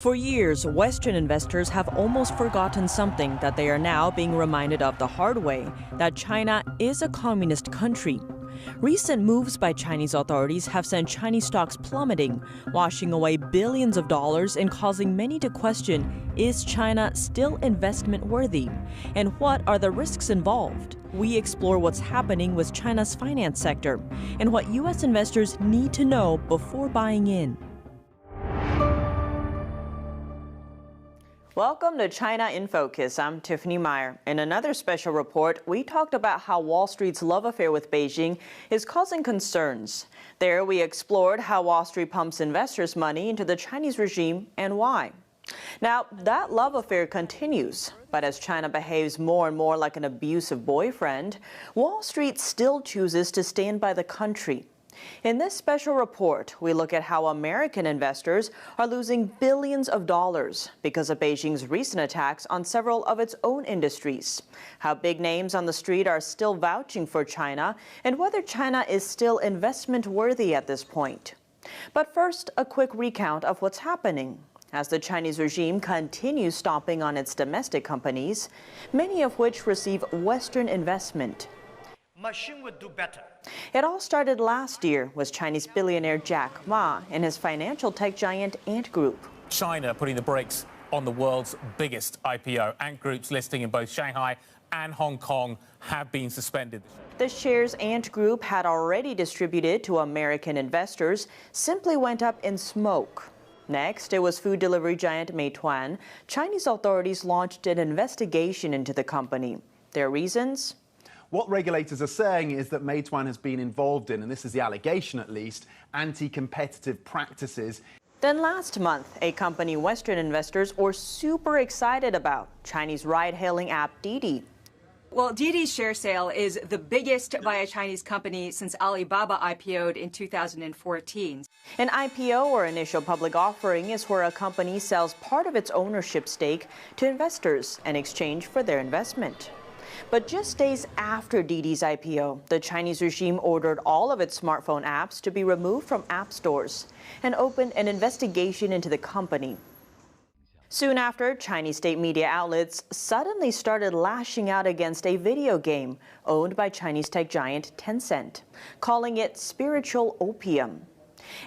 For years, Western investors have almost forgotten something that they are now being reminded of the hard way, that China is a communist country. Recent moves by Chinese authorities have sent Chinese stocks plummeting, washing away billions of dollars and causing many to question, is China still investment worthy? And what are the risks involved? We explore what's happening with China's finance sector and what U.S. investors need to know before buying in. Welcome to China in Focus. I'm Tiffany Meyer. In another special report, we talked about how Wall Street's love affair with Beijing is causing concerns. There, we explored how Wall Street pumps investors' money into the Chinese regime and why. Now, that love affair continues, but as China behaves more and more like an abusive boyfriend, Wall Street still chooses to stand by the country. In this special report, we look at how American investors are losing billions of dollars because of Beijing's recent attacks on several of its own industries, how big names on the street are still vouching for China, and whether China is still investment worthy at this point. But first, a quick recount of what's happening. As the Chinese regime continues stomping on its domestic companies, many of which receive Western investment. Machine would do better. It all started last year with Chinese billionaire Jack Ma and his financial tech giant Ant Group. China putting the brakes on the world's biggest IPO. Ant Group's listing in both Shanghai and Hong Kong have been suspended. The shares Ant Group had already distributed to American investors simply went up in smoke. Next, it was food delivery giant Meituan. Chinese authorities launched an investigation into the company. Their reasons? What regulators are saying is that Meituan has been involved in, and this is the allegation at least, anti-competitive practices. Then last month, a company Western investors were super excited about, Chinese ride-hailing app Didi. Well, Didi's share sale is the biggest by a Chinese company since Alibaba IPO'd in 2014. An IPO, or initial public offering, is where a company sells part of its ownership stake to investors in exchange for their investment. But just days after Didi's IPO, the Chinese regime ordered all of its smartphone apps to be removed from app stores and opened an investigation into the company. Soon after, Chinese state media outlets suddenly started lashing out against a video game owned by Chinese tech giant Tencent, calling it spiritual opium.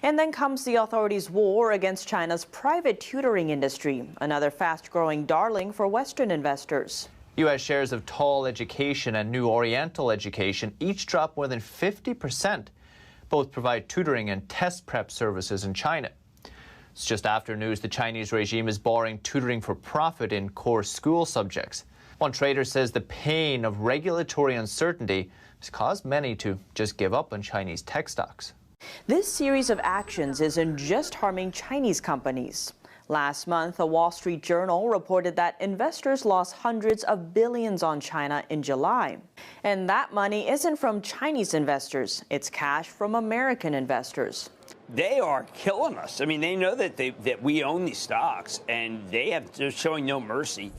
And then comes the authorities' war against China's private tutoring industry, another fast-growing darling for Western investors. U.S. shares of Toll Education and New Oriental Education each dropped more than 50%. Both provide tutoring and test prep services in China. It's just after news the Chinese regime is barring tutoring for profit in core school subjects. One trader says the pain of regulatory uncertainty has caused many to just give up on Chinese tech stocks. This series of actions isn't just harming Chinese companies. Last month, a Wall Street Journal reported that investors lost hundreds of billions on China in July. And that money isn't from Chinese investors. It's cash from American investors. They are killing us. I mean, they know that we own these stocks, and they're showing no mercy.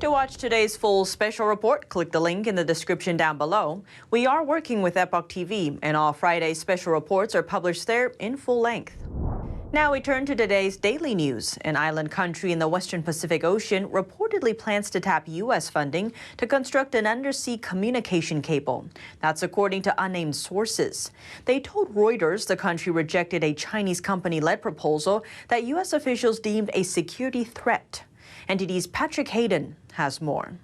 To watch today's full special report, click the link in the description down below. We are working with Epoch TV, and all Friday special reports are published there in full length. Now we turn to today's daily news. An island country in the Western Pacific Ocean reportedly plans to tap U.S. funding to construct an undersea communication cable. That's according to unnamed sources. They told Reuters the country rejected a Chinese company-led proposal that U.S. officials deemed a security threat. NTD's Patrick Hayden has more.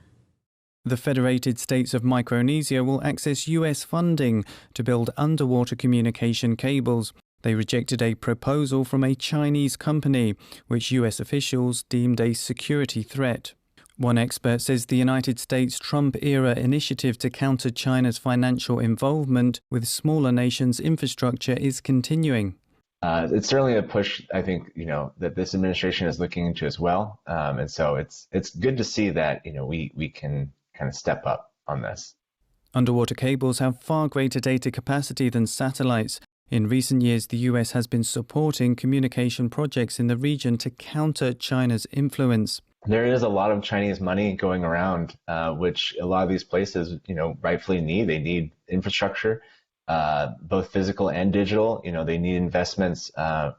The Federated States of Micronesia will access U.S. funding to build underwater communication cables. They rejected a proposal from a Chinese company, which U.S. officials deemed a security threat. One expert says the United States' Trump-era initiative to counter China's financial involvement with smaller nations' infrastructure is continuing. It's certainly a push, I think, that this administration is looking into as well. And so it's good to see that, we can kind of step up on this. Underwater cables have far greater data capacity than satellites. In recent years, the US has been supporting communication projects in the region to counter China's influence. There is a lot of Chinese money going around, which a lot of these places, rightfully need. They need infrastructure. both physical and digital. They need investments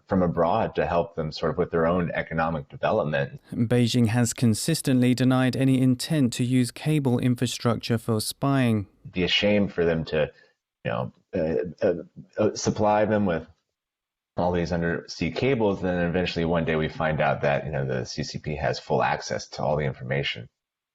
from abroad to help them sort of with their own economic development. Beijing has consistently denied any intent to use cable infrastructure for spying. It'd be a shame for them to, supply them with all these undersea cables, and then eventually one day we find out that the CCP has full access to all the information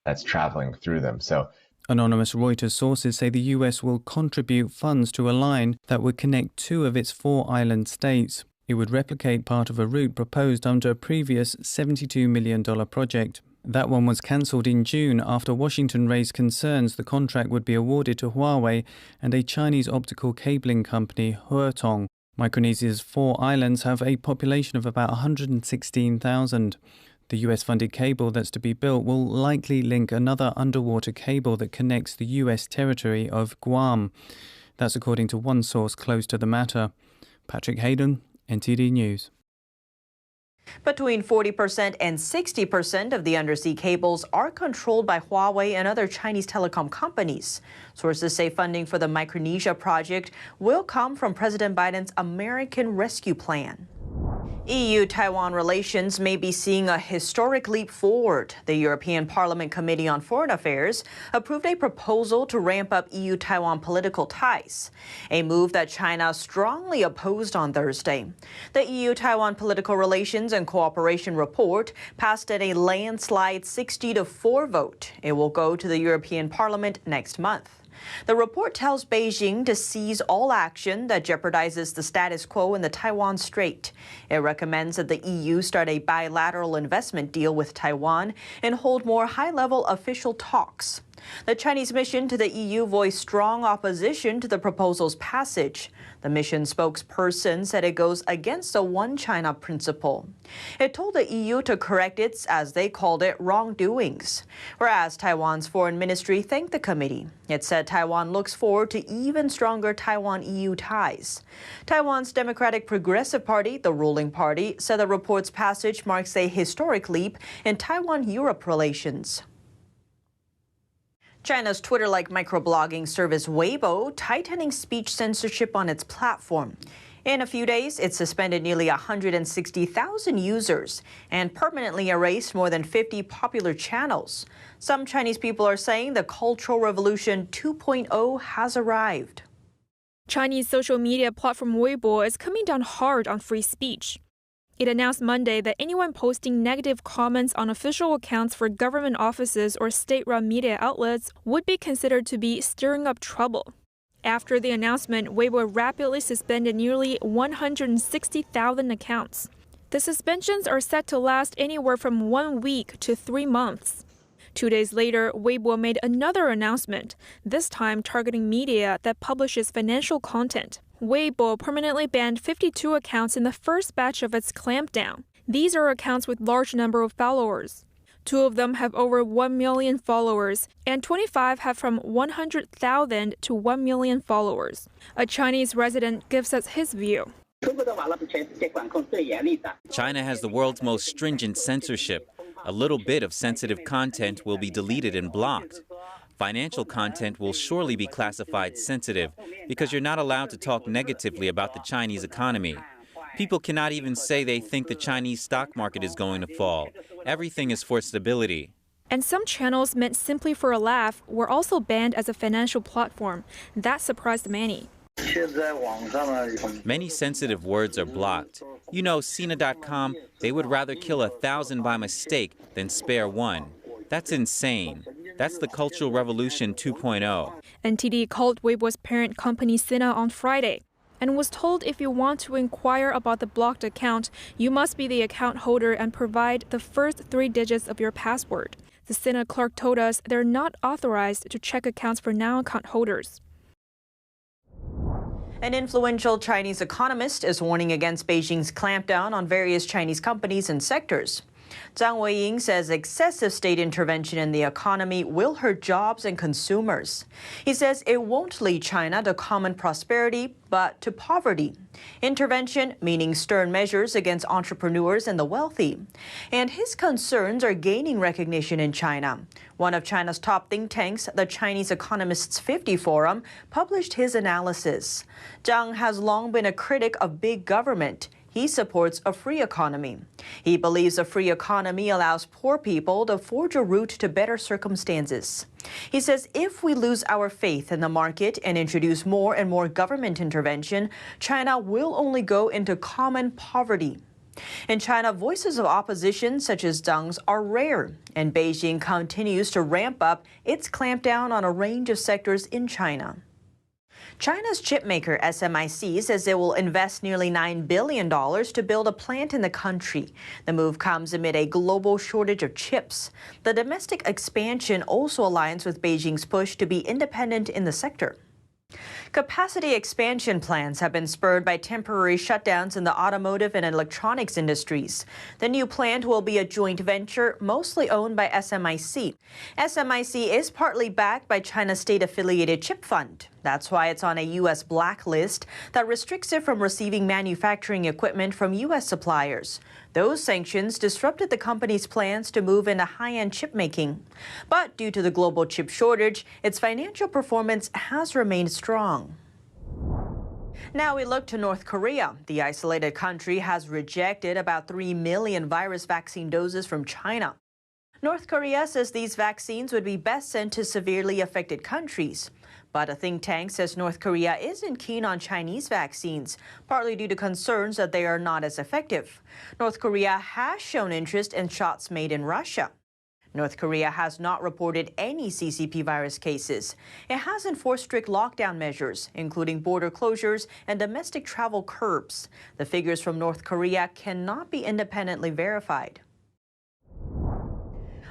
that's traveling through them. So anonymous Reuters sources say the US will contribute funds to a line that would connect 2 of its 4 island states. It would replicate part of a route proposed under a previous $72 million project. That one was cancelled in June after Washington raised concerns the contract would be awarded to Huawei and a Chinese optical cabling company, Huatong. Micronesia's 4 islands have a population of about 116,000. The US-funded cable that's to be built will likely link another underwater cable that connects the US territory of Guam. That's according to one source close to the matter. Patrick Hayden, NTD News. Between 40% and 60% of the undersea cables are controlled by Huawei and other Chinese telecom companies. Sources say funding for the Micronesia project will come from President Biden's American Rescue Plan. EU-Taiwan relations may be seeing a historic leap forward. The European Parliament Committee on Foreign Affairs approved a proposal to ramp up EU-Taiwan political ties, a move that China strongly opposed on Thursday. The EU-Taiwan Political Relations and Cooperation Report passed at a landslide 60-4 vote. It will go to the European Parliament next month. The report tells Beijing to cease all action that jeopardizes the status quo in the Taiwan Strait. It recommends that the EU start a bilateral investment deal with Taiwan and hold more high-level official talks. The Chinese mission to the EU voiced strong opposition to the proposal's passage. The mission spokesperson said it goes against the One China principle. It told the EU to correct its, as they called it, wrongdoings. Whereas Taiwan's foreign ministry thanked the committee. It said Taiwan looks forward to even stronger Taiwan-EU ties. Taiwan's Democratic Progressive Party, the ruling party, said the report's passage marks a historic leap in Taiwan-Europe relations. China's Twitter-like microblogging service Weibo tightening speech censorship on its platform. In a few days, it suspended nearly 160,000 users and permanently erased more than 50 popular channels. Some Chinese people are saying the Cultural Revolution 2.0 has arrived. Chinese social media platform Weibo is coming down hard on free speech. It announced Monday that anyone posting negative comments on official accounts for government offices or state-run media outlets would be considered to be stirring up trouble. After the announcement, Weibo rapidly suspended nearly 160,000 accounts. The suspensions are set to last anywhere from 1 week to 3 months. 2 days later, Weibo made another announcement, this time targeting media that publishes financial content. Weibo permanently banned 52 accounts in the first batch of its clampdown. These are accounts with large number of followers. 2 of them have over 1 million followers, and 25 have from 100,000 to 1 million followers. A Chinese resident gives us his view. China has the world's most stringent censorship. A little bit of sensitive content will be deleted and blocked. Financial content will surely be classified sensitive because you're not allowed to talk negatively about the Chinese economy. People cannot even say they think the Chinese stock market is going to fall. Everything is for stability. And some channels meant simply for a laugh were also banned as a financial platform. That surprised many. Many sensitive words are blocked. You know, Sina.com, they would rather kill 1,000 by mistake than spare one. That's insane. That's the Cultural Revolution 2.0. NTD called Weibo's parent company Sina on Friday and was told if you want to inquire about the blocked account, you must be the account holder and provide the first 3 digits of your password. The Sina clerk told us they're not authorized to check accounts for non-account holders. An influential Chinese economist is warning against Beijing's clampdown on various Chinese companies and sectors. Zhang Weiying says excessive state intervention in the economy will hurt jobs and consumers. He says it won't lead China to common prosperity, but to poverty. Intervention meaning stern measures against entrepreneurs and the wealthy. And his concerns are gaining recognition in China. One of China's top think tanks, the Chinese Economists 50 Forum, published his analysis. Zhang has long been a critic of big government. He supports a free economy. He believes a free economy allows poor people to forge a route to better circumstances. He says if we lose our faith in the market and introduce more and more government intervention, China will only go into common poverty. In China, voices of opposition such as Zhang's are rare, and Beijing continues to ramp up its clampdown on a range of sectors in China. China's chipmaker SMIC says it will invest nearly $9 billion to build a plant in the country. The move comes amid a global shortage of chips. The domestic expansion also aligns with Beijing's push to be independent in the sector. Capacity expansion plans have been spurred by temporary shutdowns in the automotive and electronics industries. The new plant will be a joint venture mostly owned by SMIC. SMIC is partly backed by China's state-affiliated chip fund. That's why it's on a U.S. blacklist that restricts it from receiving manufacturing equipment from U.S. suppliers. Those sanctions disrupted the company's plans to move into high-end chip making. But due to the global chip shortage, its financial performance has remained strong. Now we look to North Korea. The isolated country has rejected about 3 million virus vaccine doses from China. North Korea says these vaccines would be best sent to severely affected countries. But a think tank says North Korea isn't keen on Chinese vaccines, partly due to concerns that they are not as effective. North Korea has shown interest in shots made in Russia. North Korea has not reported any CCP virus cases. It has enforced strict lockdown measures, including border closures and domestic travel curbs. The figures from North Korea cannot be independently verified.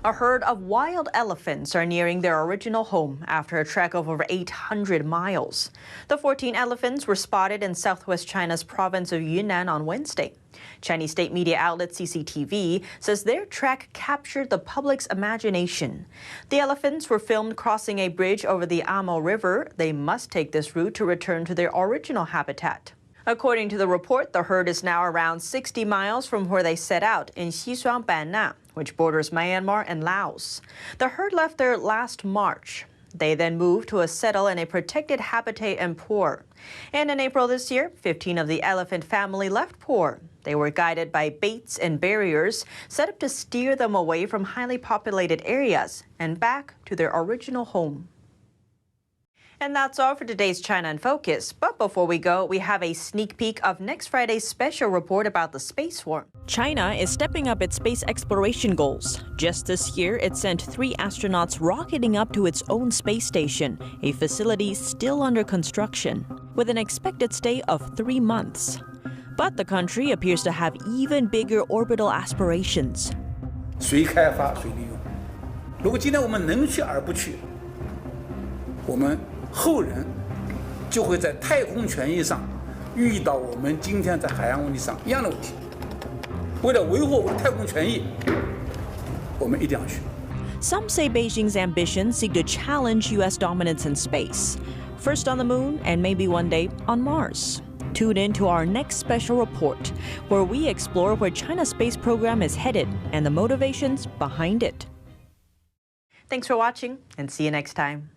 A herd of wild elephants are nearing their original home after a trek of over 800 miles. The 14 elephants were spotted in southwest China's province of Yunnan on Wednesday. Chinese state media outlet CCTV says their trek captured the public's imagination. The elephants were filmed crossing a bridge over the Amo River. They must take this route to return to their original habitat. According to the report, the herd is now around 60 miles from where they set out in Xishuangbanna, which borders Myanmar and Laos. The herd left there last March. They then moved to settle in a protected habitat in Por. And in April this year, 15 of the elephant family left Por. They were guided by baits and barriers set up to steer them away from highly populated areas and back to their original home. And that's all for today's China in Focus. But before we go, we have a sneak peek of next Friday's special report about the space war. China is stepping up its space exploration goals. Just this year, it sent 3 astronauts rocketing up to its own space station, a facility still under construction, with an expected stay of 3 months. But the country appears to have even bigger orbital aspirations. 谁开发谁利用。如果今天我们能去而不去，我们后人就会在太空权益上遇到我们今天在海洋问题上一样的问题。为了维护我们的太空权益，我们一定要去。Some say Beijing's ambitions seek to challenge U.S. dominance in space, first on the moon and maybe one day on Mars. Tune in to our next special report, where we explore where China's space program is headed and the motivations behind it. Thanks for watching, and see you next time.